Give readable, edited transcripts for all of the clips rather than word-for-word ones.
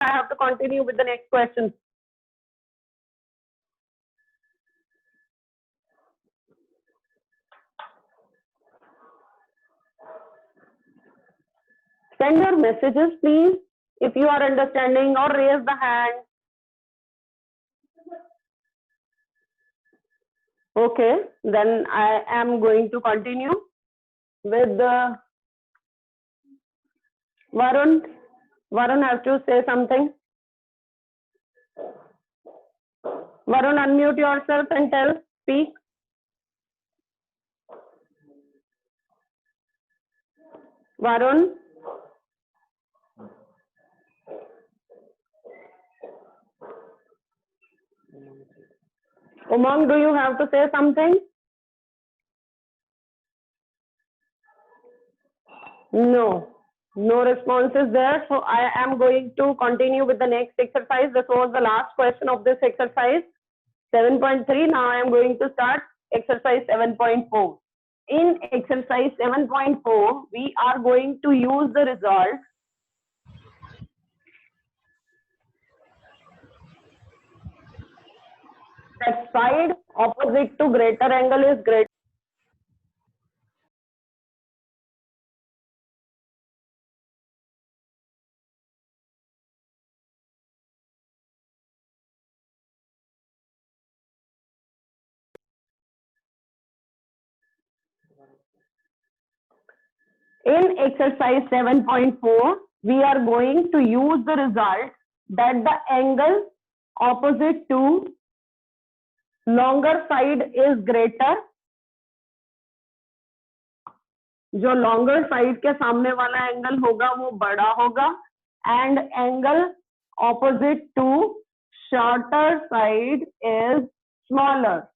I have to continue with the next question. Send your messages, please, if you are understanding, or raise the hand. Okay, then I am going to continue with the Varun. Varun has to say something. Varun, unmute yourself and speak. Varun. Umang, do you have to say something? No. No response is there. So I am going to continue with the next exercise. This was the last question of this exercise. 7.3. Now I am going to start exercise 7.4. In exercise 7.4, we are going to use the result that side opposite to greater angle is greater. In exercise 7.4, we are going to use the result that the angle opposite to longer side is greater. जो longer side के सामने वाला angle होगा वो बड़ा होगा, and angle opposite to shorter side is smaller.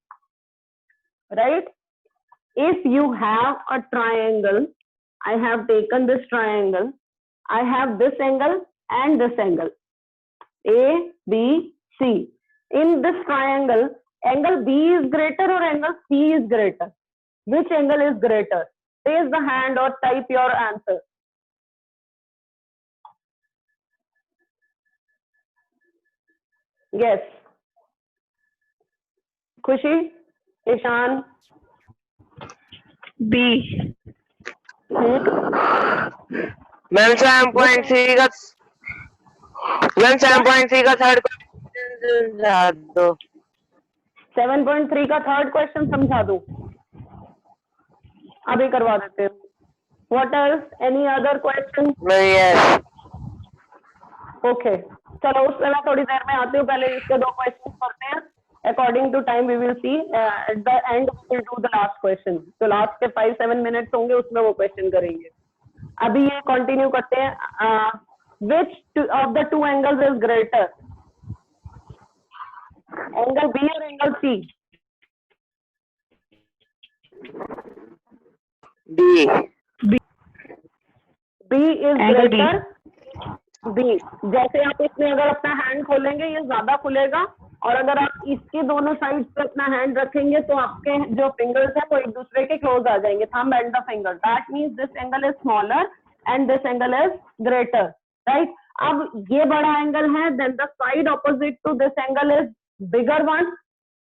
Right? If you have a triangle, I have taken this triangle, I have this angle and this angle, A, B, C. In this triangle, angle B is greater or angle C is greater? Which angle is greater? Raise the hand or type your answer. Yes. Khushi, Ishan. B. Ma'am 7.3 का third question समझा दो. 7.3 का third question समझा दूं? अभी करवा देते हैं. What else? Any other question? Yes. Okay. चलो उससे मैं थोड़ी देर में आती हूँ. पहले इसके दो क्वेश्चन करते हैं. According to time we will see. At the end we will do the last question. तो लास्ट के 5-7 मिनट्स होंगे उसमें वो क्वेश्चन करेंगे. अभी ये कंटिन्यू करते हैं. Which of the two angles is greater? Angle B or angle C? B. B is Angle B. greater. B. जैसे आप इसमें अगर अपना हैंड खोलेंगे ये ज्यादा खुलेगा, और अगर आप इसके दोनों साइड पे अपना हैंड रखेंगे तो आपके जो फिंगर्स है वो एक दूसरे के क्लोज आ जाएंगे. Thumb and the finger. That means this angle is smaller and this angle is greater. Right? अब ये बड़ा एंगल है, then the side opposite to this angle is bigger one.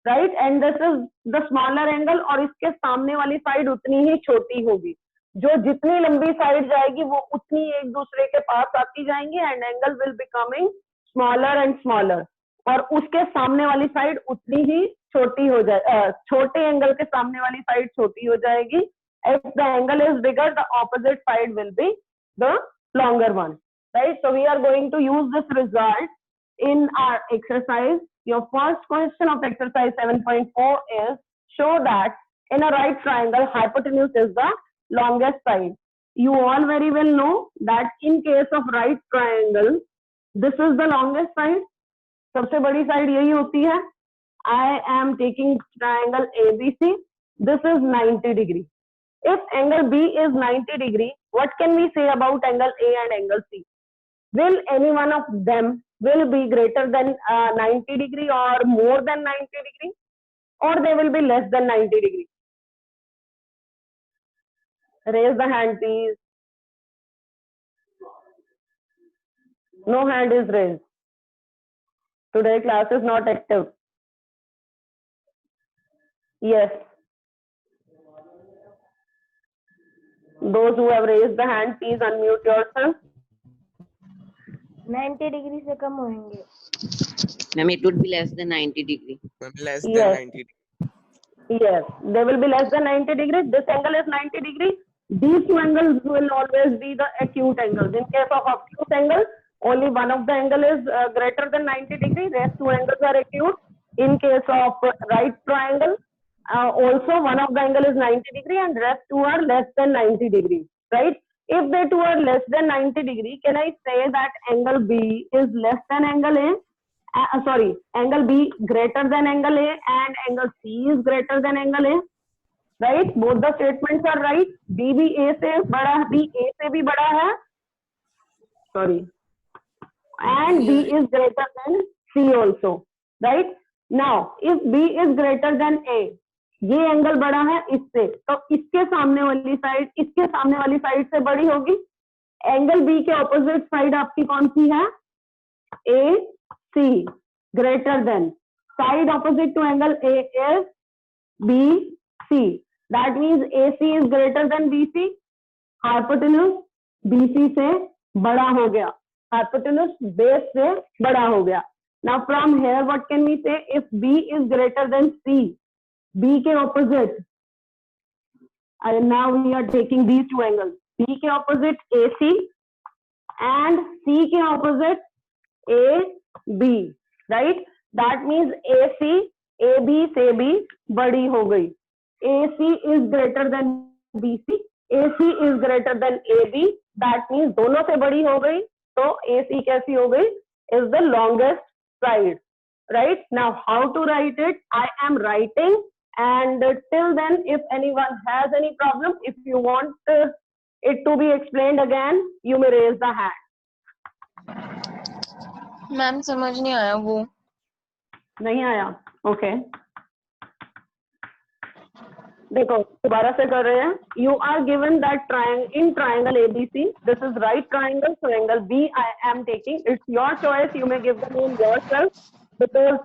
Right? And this is the smaller angle, और इसके सामने वाली side उतनी ही छोटी होगी. जो जितनी लंबी साइड जाएगी वो उतनी एक दूसरे के पास आती जाएंगी, and angle will becoming smaller and smaller. और उसके सामने वाली साइड उतनी ही छोटी हो जाए, छोटे एंगल के सामने वाली साइड छोटी हो जाएगी. If the angle is bigger the opposite side will be the longer one. Right? So we are going to use this result in our exercise. Your first question of exercise 7.4 is show that in a right triangle hypotenuse is the longest side. You all very well know that in case of right triangle this is the longest side. सबसे बड़ी side यही होती है. I am taking triangle ABC. This is 90 degree. If angle B is 90 degree, what can we say about angle A and angle C? Will any one of them will be greater than 90 degree or more than 90 degree, or they will be less than 90 degree? Raise the hand, please. No hand is raised. Today class is not active. Yes. Those who have raised the hand, please unmute yourself. 90 degree से कम होंगे. Ma'am, it would be less than 90 degree. Less Yes. than 90. Yes, they will be less than 90 degrees. This angle is 90 degrees. These two angles will always be the acute angles. In case of acute angle, only one of the angle is greater than 90 degrees. Rest two angles are acute. In case of right triangle, also one of the angle is 90 degree and rest two are less than 90 degrees. Right? If they two are less than 90 degree, can I say that angle B is less than angle A? Sorry, angle B greater than angle A and angle C is greater than angle A. Right? Both the statements are right. B भी A से बड़ा, B A से भी बड़ा है. Sorry. And B is greater than C also. Right? Now, if B is greater than A, ये angle बड़ा है इससे, तो इसके सामने वाली साइड इसके सामने वाली साइड से बड़ी होगी. एंगल B के ऑपोजिट साइड आपकी कौन सी है? A C greater than. Side opposite to angle A is BC. That means AC is greater than BC. Hypotenuse BC से बड़ा हो गया. Hypotenuse base से बड़ा हो गया. Now from here what can we say? If B is greater than C, B के opposite, and now we are taking these two angles. B के opposite AC and C के opposite AB, right? That means AC AB से भी बड़ी हो गई. AC is greater than BC, AC is greater than AB. That means दोनों से बड़ी हो गई. तो AC कैसी हो गई? Is the longest side, right? Now how to write it? I am writing, and till then, if anyone has any problem, if you want it to be explained again, you may raise the hand. Ma'am समझ नहीं आया वो. नहीं आया? Okay. देखो दोबारा से कर रहे हैं. You are given that in triangle ABC. This is right triangle, so angle B I am taking. It's your choice. You may give the name yourself because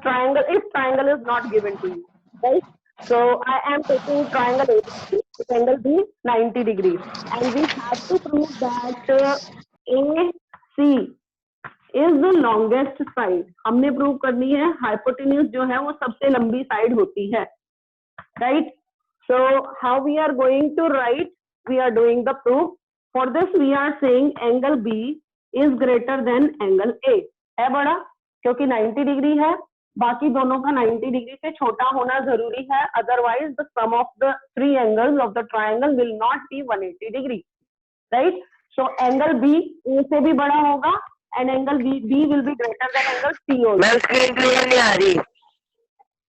if triangle is not given to you, right? So I am taking triangle ABC with angle B 90 degrees, and we have to prove that AC is the longest side. हमने prove करनी है hypotenuse जो है वो सबसे लंबी side होती है, right? So how we are going to write? We are doing the proof. For this we are saying angle B is greater than angle A. है बड़ा क्योंकि 90 डिग्री है. बाकी दोनों का 90 डिग्री से छोटा होना जरूरी है. Otherwise the sum of the three angles of the triangle will not be 180 degree, right? So angle B A से भी बड़ा होगा and angle B will be greater than angle C also. Ma'am screen clear नहीं आ रही.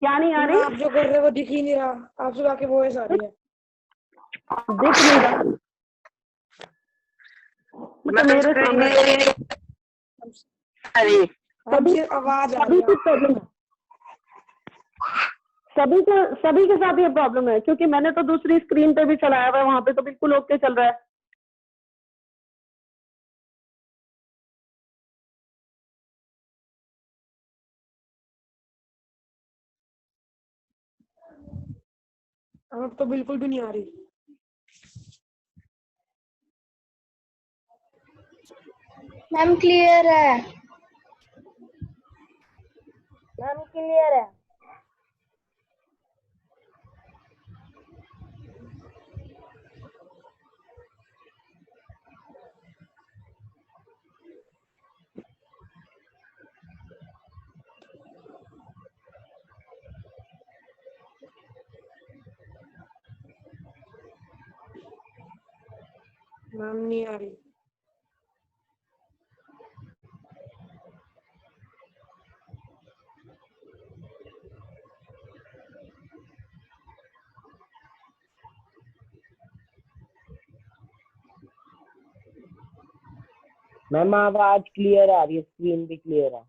क्या नहीं आ रही? आप जो कर रहे हो वो दिख ही नहीं रहा. आप सुबह के वॉइस आ रही है. दिख नहीं रहा. मैम मेरे स्क्रीन सामने क्लियर नहीं आ रही. आपकी आवाज आ रही सभी है. की प्रॉब्लम है. सभी के साथ ये प्रॉब्लम है क्योंकि मैंने तो दूसरी स्क्रीन पे भी चलाया हुआ है. वहां पे तो बिल्कुल ओके चल रहा है. अब तो बिल्कुल भी नहीं आ रही. मैम क्लियर है. मैम क्लियर है. मैम नहीं आ रही. मैम आवाज क्लियर आ रही है. स्क्रीन भी क्लियर है.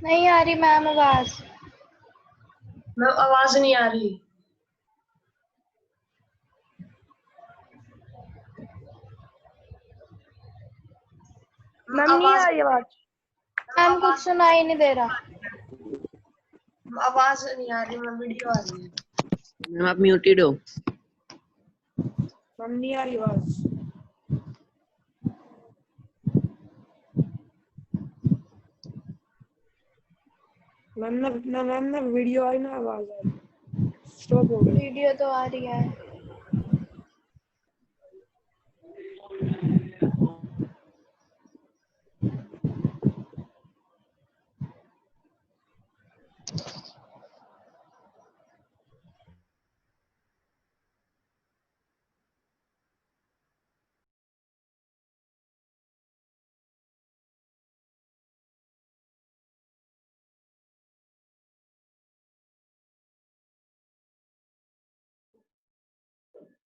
नहीं आ रही मैम आवाज. मैम आवाज नहीं आ रही. मैम नहीं आ रही आवाज। मैम कुछ सुनाई नहीं दे रहा। आवाज नहीं आ रही, मैं वीडियो आ रही है। मैम आप म्यूटेड हो। मैम नहीं आ रही आवाज। मैम ना वीडियो आ रही ना आवाज आ रही। स्टॉप हो गई। वीडियो तो आ रही है।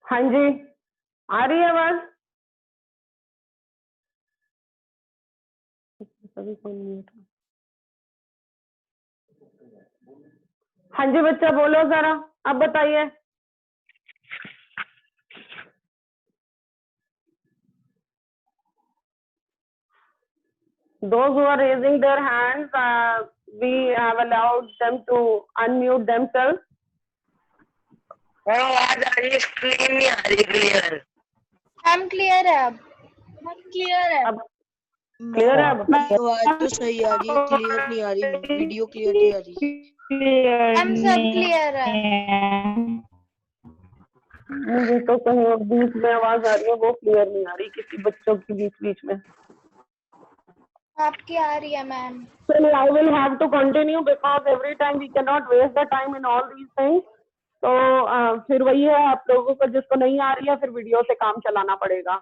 हाँ जी, आ रही है आवाज? सभी कोई नहीं था। हाँ जी बच्चा बोलो जरा, अब बताइए। Those who are raising their hands, we have allowed them to unmute themselves. आवाज आ रही है, स्क्रीन नहीं आ रही क्लियर। मैम क्लियर है अब। मैम क्लियर है। अब क्लियर है? अब आवाज तो सही आ रही है, क्लियर नहीं आ रही, वीडियो क्लियर नहीं आ रही। मैम सब क्लियर है। मुझे तो कहीं और बीच में आवाज आ रही है, वो क्लियर नहीं आ रही किसी बच्चों की बीच में। आपकी आ रही है ma'am. So I will have to continue because every time we cannot waste the time in all these things. तो फिर वही है, आप लोगों को जिसको नहीं आ रही है फिर वीडियो से काम चलाना पड़ेगा।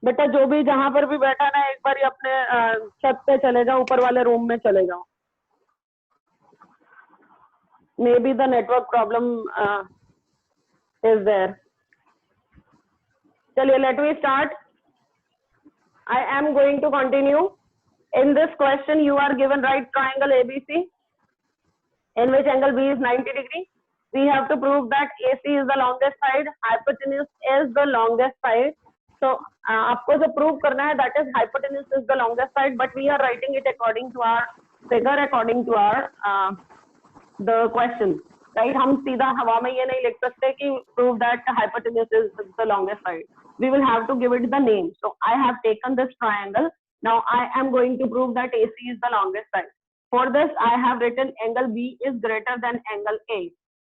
बेटा जो भी जहां पर भी बैठा ना, एक बार अपने छत पे चले जाओ, ऊपर वाले रूम में चले जाओ। May be the network problem is there. चलिए let me start. I am going to continue. In this question, you are given right triangle ABC, in which angle B is 90 degree. We have to prove that AC is the longest side, hypotenuse is the longest side. So, आपको जो prove करना है, that is hypotenuse is the longest side, but we are writing it according to our figure, according to our the question. Right? हम सीधा हवा में ये नहीं लिख सकते कि prove that hypotenuse is the longest side. We will have to give it the name. So I have taken this triangle. Now I am going to prove that AC is the longest side. For this I have written angle B is greater than angle A.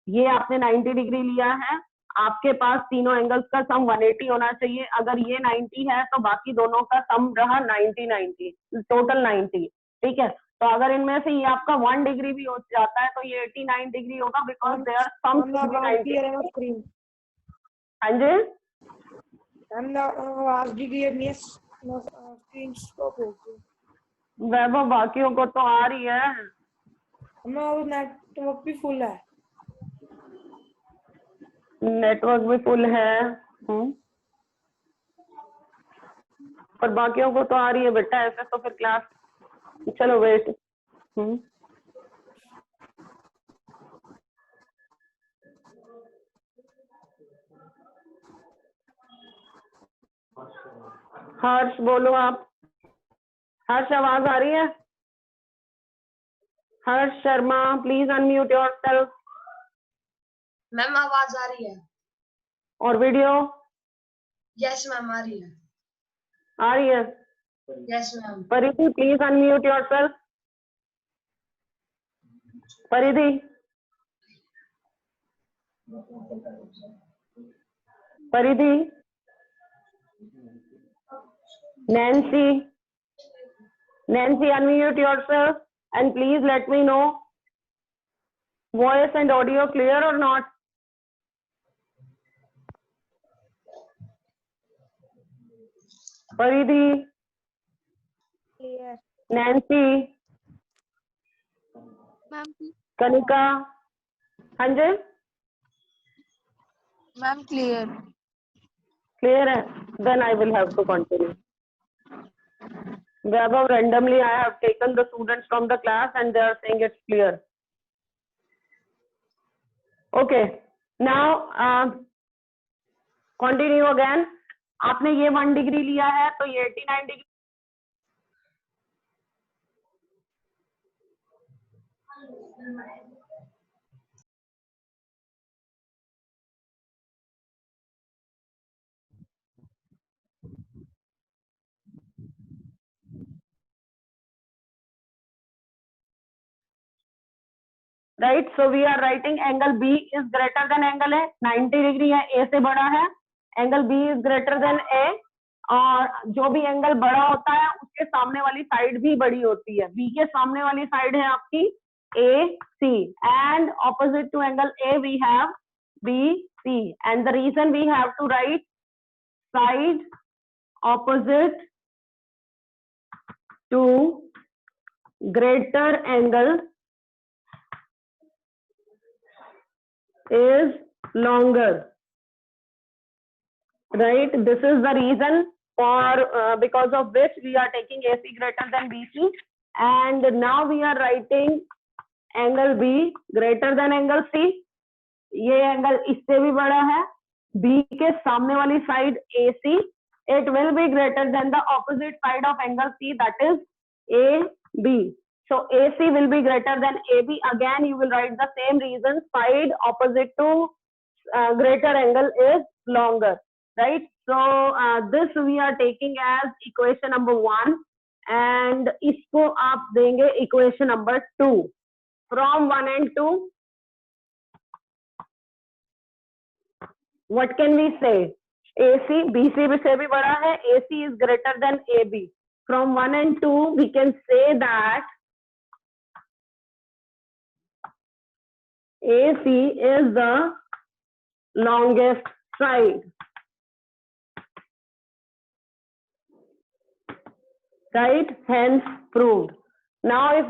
ये आपने 90 degree लिया है, आपके पास तीनों angles का सम 180 होना चाहिए। अगर ये 90 है तो बाकी दोनों का सम रहा 90, टोटल 90। ठीक है, तो अगर इनमें से ये आपका 1 डिग्री भी हो जाता है तो ये 89 डिग्री होगा, बिकॉज दे आर सम 90। हाँ जी आवाज भी क्लियर नहीं है, स्क्रीन स्टॉप हो गई। वैभव बाकियों को तो आ रही है। हमारा नेटवर्क भी फुल है। नेटवर्क भी फुल है। पर बाकियों को तो आ रही है बेटा, ऐसे तो फिर क्लास। चलो वेट। हर्ष बोलो आप। हर्ष आवाज आ रही है? Harsh Sharma please unmute yourself. Ma'am आवाज आ रही है। और वीडियो? यस मैम आ रही है। आ रही है? Yes ma'am. परिधि प्लीज अनम्यूट योरसेल्फ। परिधि परिधि Nancy unmute yourself and please let me know voice and audio clear or not. Paridhi, clear. Nancy, ma'am Kanika, हाँ जी मैम क्लियर। clear है? Then I will have to continue. Vaibhav, randomly I have taken the students from the class and they are saying it's clear. Okay, now continue again. आपने ये 1 degree लिया है तो ये 89 degree, right. So we are writing angle B is greater than angle A. 90 degree है, A से बड़ा है. Angle B is greater than A. और जो भी एंगल बड़ा होता है उसके सामने वाली साइड भी बड़ी होती है. बी के सामने वाली साइड है आपकी A C, and opposite to angle A we have B C. And the reason we have to write side opposite to greater angle is longer, right? This is the reason for because of which we are taking AC greater than BC, and now we are writing angle B greater than angle C. ये angle इससे भी बड़ा है. B के सामने वाली side AC, it will be greater than the opposite side of angle C, that is AB. So AC will be greater than AB. Again, you will write the same reason. Side opposite to greater angle is longer, right? So this we are taking as equation number 1, and इसको आप देंगे equation number 2. From 1 and 2, what can we say? AC BC से भी बड़ा है. AC is greater than AB. From 1 and 2, we can say that AC is the longest side. Right? Hence proved. Now, if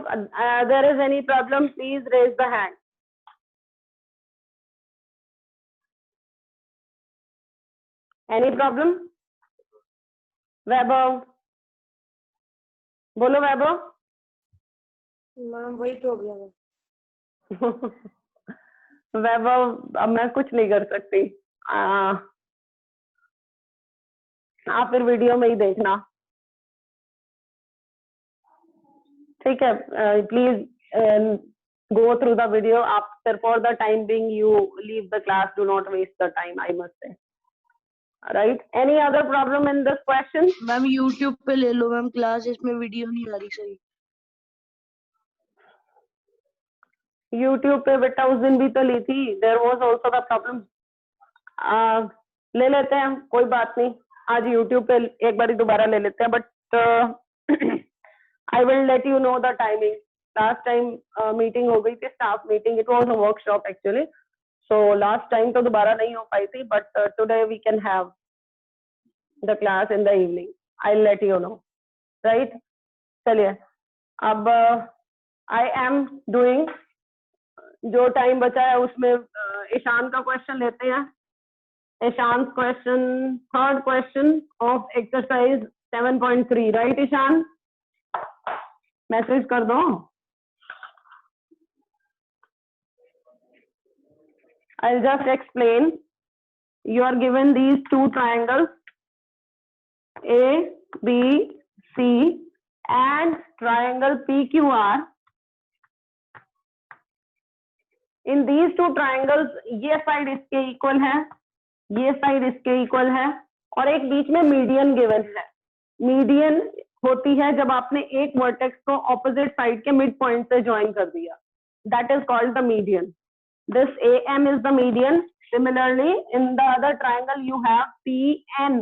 there is any problem, please raise the hand. Any problem? Vaibhav? बोलो वैभव. Ma'am वही problem है. वैभव अब मैं कुछ नहीं कर सकती. आप फिर वीडियो में ही देखना. ठीक है. Please go through the video. After for the time being you leave the class. Do not waste the time, I must say. Right? Any other problem in this question? Ma'am YouTube पे ले लो ma'am class, इसमें video नहीं आ रही सही. YouTube पे बेटा उस दिन भी तो ली थी. There was also the problem. ले लेते हैं, कोई बात नहीं. आज YouTube पे एक बार दोबारा ले लेते हैं. But I will let you know the timing. Last time meeting हो गई थी, staff meeting. It was a workshop actually. So last time तो दोबारा नहीं हो पाई थी. But today we can have the class in the evening. I'll let you know. Right? चलिए. अब I am doing, जो टाइम बचा है उसमें ईशान का क्वेश्चन लेते हैं. Ishaan question, third question of exercise 7.3. Right Ishaan? Message कर दो. I'll just explain. You are given these two triangles A, B, C and triangle PQR. In these two triangles, ये साइड इसके इक्वल है, ये साइड इसके इक्वल है और एक बीच में मीडियन गिवन है. मीडियन होती है जब आपने एक वर्टेक्स को ऑपोजिट साइड के मिड पॉइंट से ज्वाइन कर दिया. That is called the median. This AM is the median. Similarly, in the other triangle, you have PN.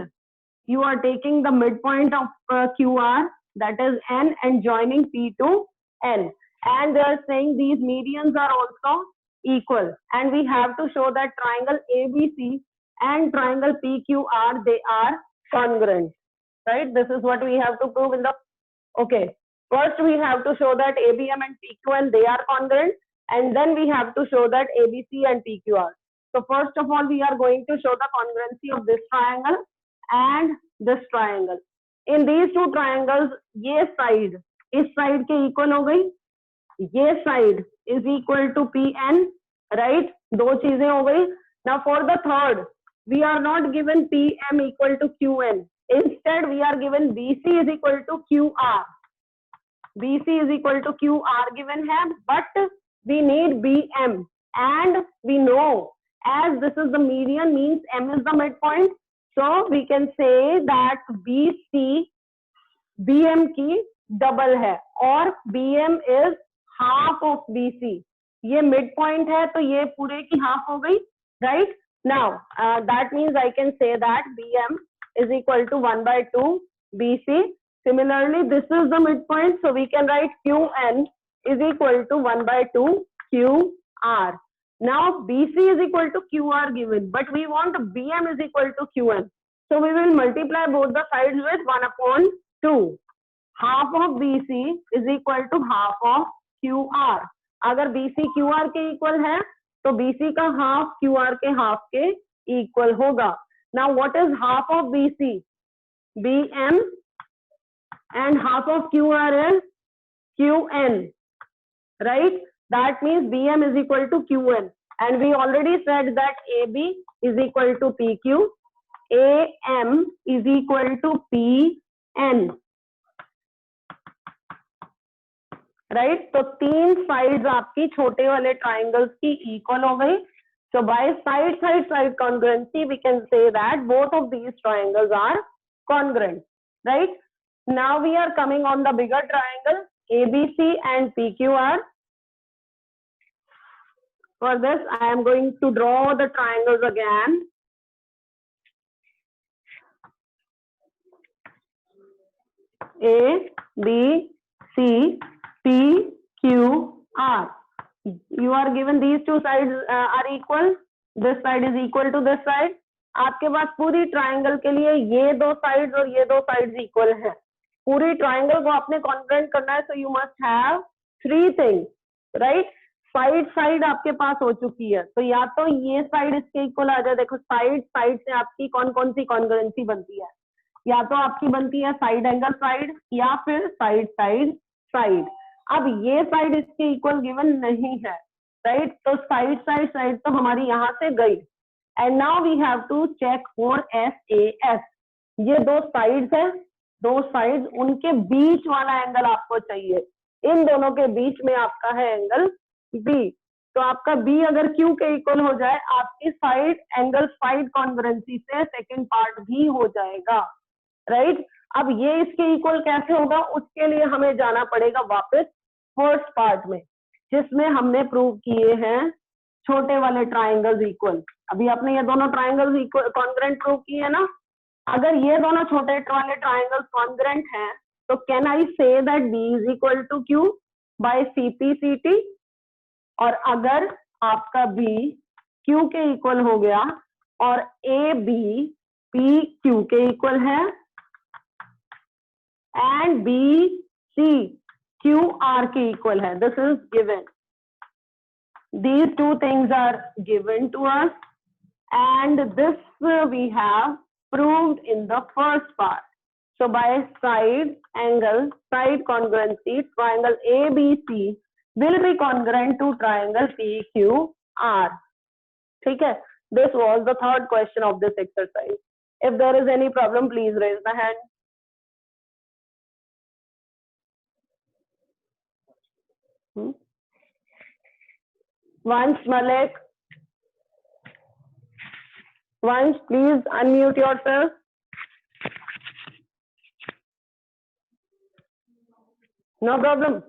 You are taking the midpoint of QR, that is N, and joining P to N. And they are saying these medians are also equal. And we have to show that triangle ABC and triangle PQR, they are congruent. Right? This is what we have to prove in the... Okay. First, we have to show that ABM and PQN, they are congruent. And then we have to show that ABC and PQR. So first of all, we are going to show the congruency of this triangle and this triangle. In these two triangles, ये side इस side के equal हो गई, ये side is equal to PN, right? दो चीजें हो गई. Now for the third, we are not given PM equal to QN. Instead, we are given BC is equal to QR. BC is equal to QR given है, but we need BM, and we know as this is the median means M is the midpoint, so we can say that BC BM की double है और BM is half of BC. ये midpoint है तो ये पूरे की half हो गई, right? Now that means I can say that BM is equal to 1/2 BC. Similarly, this is the midpoint, so we can write QN is equal to 1/2 QR. Now BC is equal to QR given, but we want BM is equal to QN, so we will multiply both the sides with 1/2. Half of BC is equal to half of QR. अगर BC QR के equal है तो BC का half QR के half के equal होगा. Now what is half of BC? BM, and half of QR is QN, right? That means BM is equal to QN, and we already said that AB is equal to PQ, AM is equal to PN, right? तो तीन sides आपकी छोटे वाले triangles की equal हो गई. So by side congruency, we can say that both of these triangles are congruent, right? Now we are coming on the bigger triangle ABC and PQR. For this, I am going to draw the triangles again. A, B, C, P, Q, R. You are given these two sides are equal. This side is equal to this side. आपके पास पूरी triangle के लिए ये दो sides और ये दो sides equal है. पूरी ट्राइंगल को आपने कॉन्ग्रुएंट करना है, so you must have three things, right? Side आपके पास हो चुकी है, तो या तो ये साइड इसके इक्वल आ जाए. देखो साइड से आपकी कौन कौन सी कॉन्ग्रुएंसी बनती है? या तो आपकी बनती है साइड एंगल साइड या फिर साइड. अब ये साइड इसके इक्वल गिवन नहीं है, राइट? तो साइड तो हमारी यहाँ से गई. And now we have to check for SAS. ये दो साइड्स है, दो साइड्स, उनके बीच वाला एंगल आपको चाहिए. इन दोनों के बीच में आपका है एंगल B. तो आपका B अगर Q के इक्वल हो जाए, आपकी साइड एंगल साइड कॉन्ग्रुएंसी से सेकंड पार्ट भी हो जाएगा, राइट? अब ये इसके इक्वल कैसे होगा, उसके लिए हमें जाना पड़ेगा वापस फर्स्ट पार्ट में, जिसमें हमने प्रूव किए हैं छोटे वाले ट्राइंगल्स इक्वल. अभी आपने ये दोनों ट्राइंगल्स इक्वल कॉन्ग्रुएंट प्रूव किए है ना. अगर ये दोनों छोटे वाले ट्राइंगल्स कॉन्ग्रुएंट हैं, तो can I say that B is equal to Q by CP/CT. और अगर आपका B Q के इक्वल हो गया और AB PQ के इक्वल है एंड BC QR के इक्वल है, this is given. These two things are given to us, and this we have proved in the first part. So by side congruency, triangle ABC will be congruent to triangle PQR. ठीक है? This was the third question of this exercise. If there is any problem, please raise the hand. Vansh, Malik. Vansh, please unmute yourself. No problem.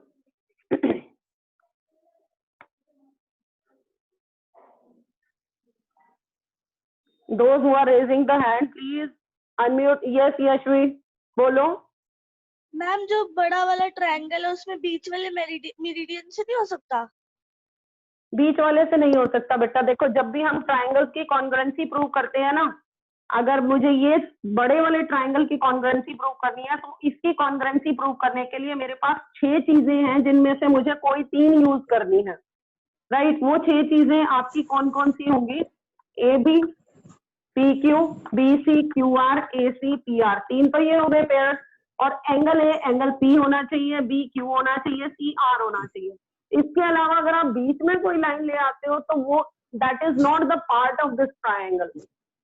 Those who are raising the hand, please unmute. Yes, Yashvi, बोलो. Ma'am जो बड़ा वाला triangle है उसमें बीच वाले meridian से नहीं हो सकता? बीच वाले से नहीं हो सकता बेटा. देखो, जब भी हम ट्राइंगल्स की कॉन्ग्रुएंसी प्रूव करते हैं ना, अगर मुझे ये बड़े वाले ट्राइंगल की कॉन्ग्रुएंसी प्रूव करनी है, तो इसकी कॉन्ग्रुएंसी प्रूव करने के लिए मेरे पास 6 चीजें हैं, जिनमें से मुझे कोई 3 यूज करनी है, राइट? वो 6 चीजें आपकी कौन कौन सी होंगी? AB PQ BC QR AC PR. 3 तो ये हो गए पेयर. और एंगल ए एंगल P होना चाहिए, BQ होना चाहिए, CR होना चाहिए. इसके अलावा अगर आप बीच में कोई लाइन ले आते हो तो वो that is not the part of this triangle.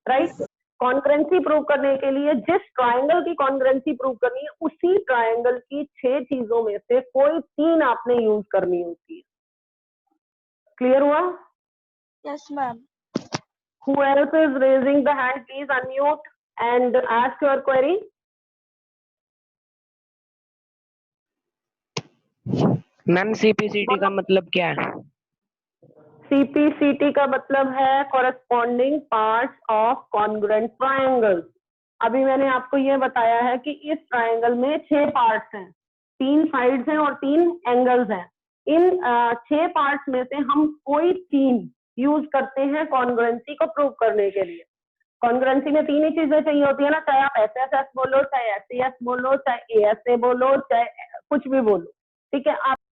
Right. Congruency prove करने के लिए जिस ट्रायंगल की कॉन्ग्रुएंसी प्रूव करनी है उसी ट्रायंगल की 6 चीजों में से कोई 3 आपने यूज करनी होती है। क्लियर हुआ? Yes ma'am. Who else is raising the hand? Please unmute and ask your query. Ma'am CPCT का मतलब क्या है? CPCT का मतलब है corresponding parts of congruent triangles। अभी मैंने आपको ये बताया है कि इस ट्रायंगल में 6 पार्ट्स हैं, 3 साइड्स हैं और 3 एंगल्स हैं। इन 6 पार्ट्स में से हम कोई 3 यूज करते हैं कॉन्ग्रुएंसी को प्रूव करने के लिए। कॉन्ग्रुएंसी में 3 ही चीजें चाहिए होती है ना, चाहे आप SSS बोलो, चाहे SES बोलो, चाहे ASA बोलो, चाहे कुछ भी बोलो, ठीक है। आप